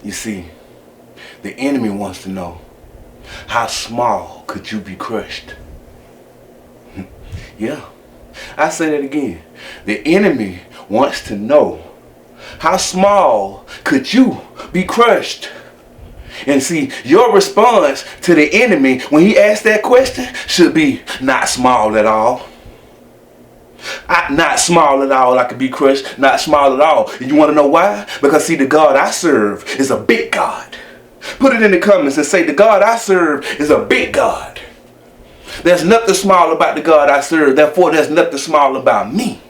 You see, the enemy wants to know, how small could you be crushed? Yeah, I say that again. The enemy wants to know, how small could you be crushed? And see, your response to the enemy when he asks that question should be, not small at all. Not small at all. I could be crushed. Not small at all. And you want to know why? Because see, the God I serve is a big God. Put it in the comments and say, the God I serve is a big God. There's nothing small about the God I serve. Therefore, there's nothing small about me.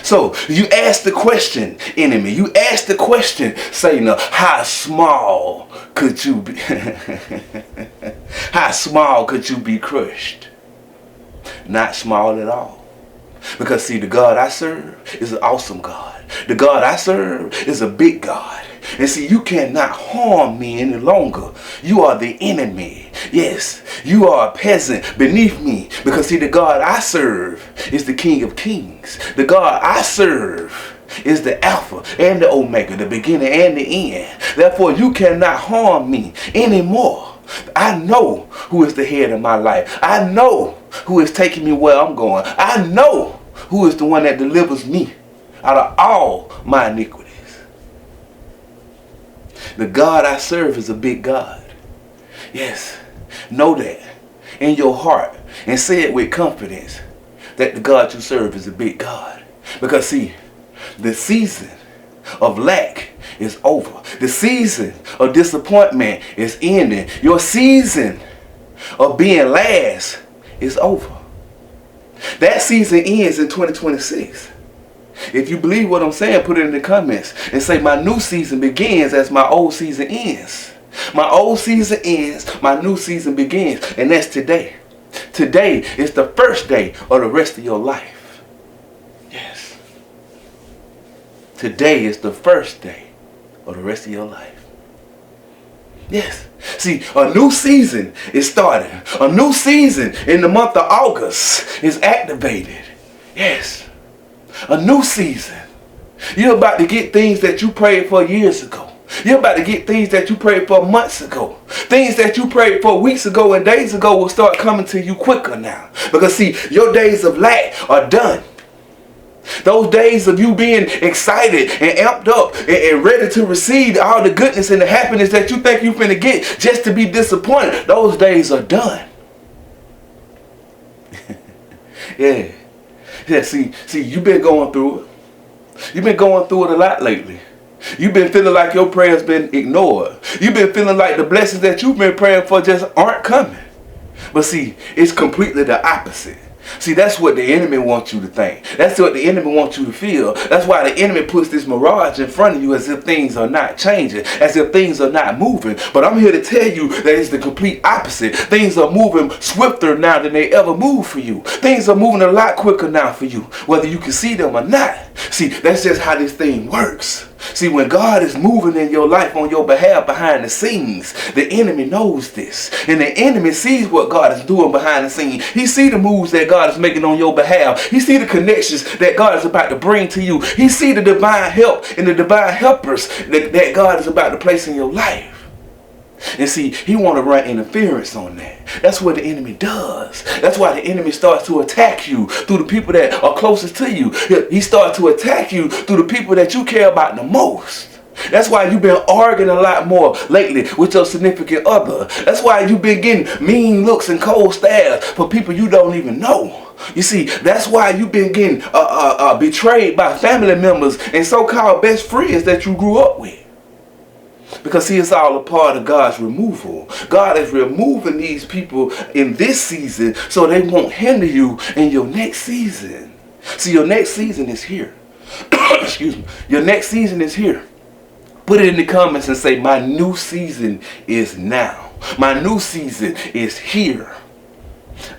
So you ask the question, enemy. You ask the question, Satan, how small could you be? How small could you be crushed? Not small at all. Because see, the God I serve is an awesome God. The God I serve is a big God. And see, you cannot harm me any longer. You are the enemy. Yes, you are a peasant beneath me. Because see, the God I serve is the King of Kings. The God I serve is the Alpha and the Omega, the beginning and the end. Therefore, you cannot harm me anymore. I know who is the head of my life. I know who is taking me where I'm going. I know who is the one that delivers me out of all my iniquities. The God I serve is a big God. Yes, know that in your heart and say it with confidence that the God you serve is a big God. Because see, the season of lack is over. The season of disappointment is ending. Your season of being last is over. That season ends in 2026. If you believe what I'm saying, put it in the comments and say, my new season begins as my old season ends. My old season ends, my new season begins. And that's today. Today is the first day of the rest of your life. Yes. Today is the first day of the rest of your life. Yes. See, a new season is starting. A new season in the month of August is activated. Yes. A new season. You're about to get things that you prayed for years ago. You're about to get things that you prayed for months ago. Things that you prayed for weeks ago and days ago will start coming to you quicker now. Because see, your days of lack are done. Those days of you being excited and amped up and ready to receive all the goodness and the happiness that you think you're finna get just to be disappointed, those days are done. Yeah. Yeah, see, you've been going through it. You've been going through it a lot lately. You've been feeling like your prayers been ignored. You've been feeling like the blessings that you've been praying for just aren't coming. But see, it's completely the opposite. See, that's what the enemy wants you to think. That's what the enemy wants you to feel. That's why the enemy puts this mirage in front of you as if things are not changing, as if things are not moving. But I'm here to tell you that it's the complete opposite. Things are moving swifter now than they ever moved for you. Things are moving a lot quicker now for you, whether you can see them or not. See, that's just how this thing works. See, when God is moving in your life on your behalf behind the scenes, the enemy knows this. And the enemy sees what God is doing behind the scenes. He sees the moves that God is making on your behalf. He sees the connections that God is about to bring to you. He sees the divine help and the divine helpers that God is about to place in your life. And see, he want to run interference on that. That's what the enemy does. That's why the enemy starts to attack you through the people that are closest to you. He starts to attack you through the people that you care about the most. That's why you've been arguing a lot more lately with your significant other. That's why you've been getting mean looks and cold stares for people you don't even know. You see, that's why you've been getting betrayed by family members and so-called best friends that you grew up with. Because see, it's all a part of God's removal. God is removing these people in this season so they won't hinder you in your next season. See, your next season is here. Excuse me. Your next season is here. Put it in the comments and say, my new season is now. My new season is here.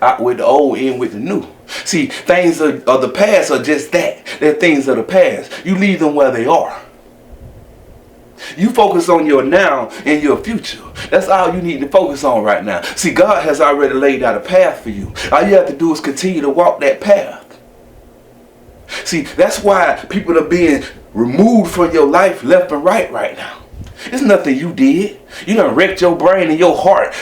Out with the old, in with the new. See, things of the past are just that. They're things of the past. You leave them where they are. You focus on your now and your future. That's all you need to focus on right now. See, God has already laid out a path for you. All you have to do is continue to walk that path. See, that's why people are being removed from your life left and right now. It's nothing you did. You done wrecked your brain and your heart,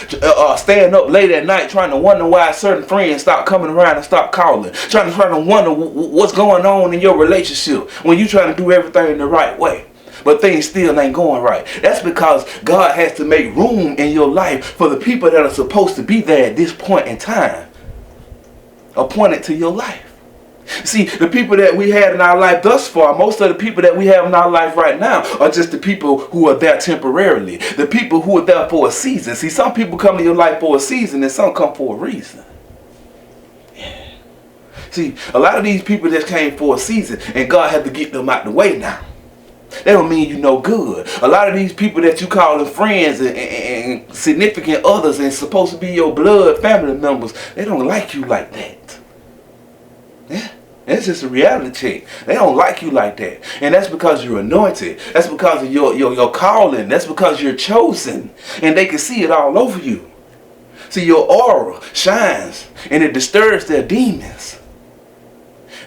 staying up late at night trying to wonder why certain friends stop coming around and stop calling. Trying to wonder what's going on in your relationship when you trying to do everything the right way. But things still ain't going right. That's because God has to make room in your life for the people that are supposed to be there at this point in time, appointed to your life. See, the people that we had in our life thus far, most of the people that we have in our life right now are just the people who are there temporarily. The people who are there for a season. See, some people come to your life for a season and some come for a reason. Yeah. See, a lot of these people just came for a season and God had to get them out the way now. That don't mean you no good. A lot of these people that you calling friends and significant others and supposed to be your blood family members, they don't like you like that. Yeah, it's just a reality check. They don't like you like that. And that's because you're anointed. That's because of your calling. That's because you're chosen. And they can see it all over you. See, your aura shines and it disturbs their demons.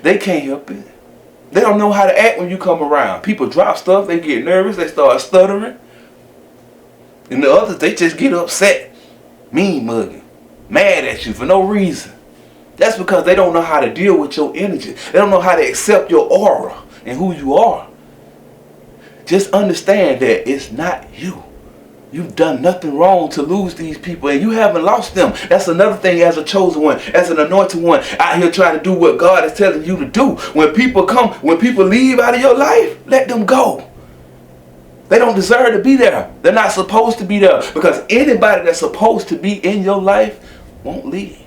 They can't help it. They don't know how to act when you come around. People drop stuff, they get nervous, they start stuttering. And the others, they just get upset, mean mugging, mad at you for no reason. That's because they don't know how to deal with your energy. They don't know how to accept your aura and who you are. Just understand that it's not you. You've done nothing wrong to lose these people, and you haven't lost them. That's another thing as a chosen one, as an anointed one, out here trying to do what God is telling you to do. When people leave out of your life, let them go. They don't deserve to be there. They're not supposed to be there, because anybody that's supposed to be in your life won't leave.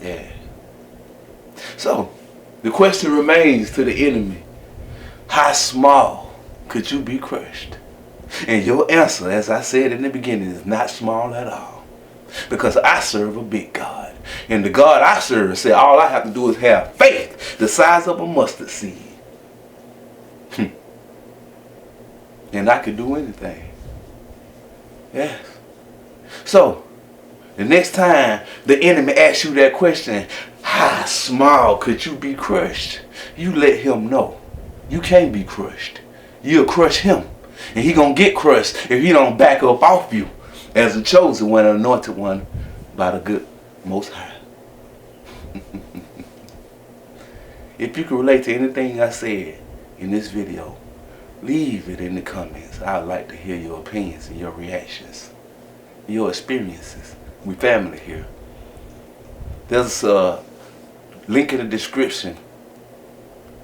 Yeah. So, the question remains to the enemy. How small could you be crushed? And your answer, as I said in the beginning, is not small at all. Because I serve a big God. And the God I serve said all I have to do is have faith the size of a mustard seed. And I could do anything. Yes. So, the next time the enemy asks you that question, how small could you be crushed? You let him know. You can't be crushed. You'll crush him. And he gonna get crushed if he don't back up off you as a chosen one, an anointed one by the good Most High. If you can relate to anything I said in this video, leave it in the comments. I'd like to hear your opinions and your reactions, your experiences. We family here. There's a link in the description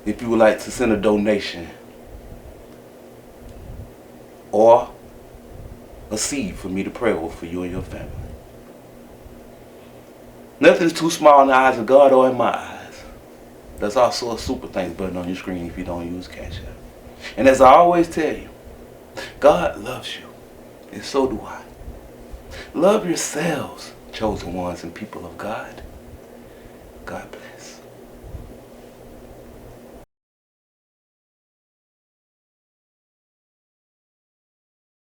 if you would like to send a donation or a seed for me to pray over for you and your family. Nothing's too small in the eyes of God or in my eyes. There's also a super thanks button on your screen if you don't use Cash App. And as I always tell you, God loves you, and so do I. Love yourselves, chosen ones and people of God.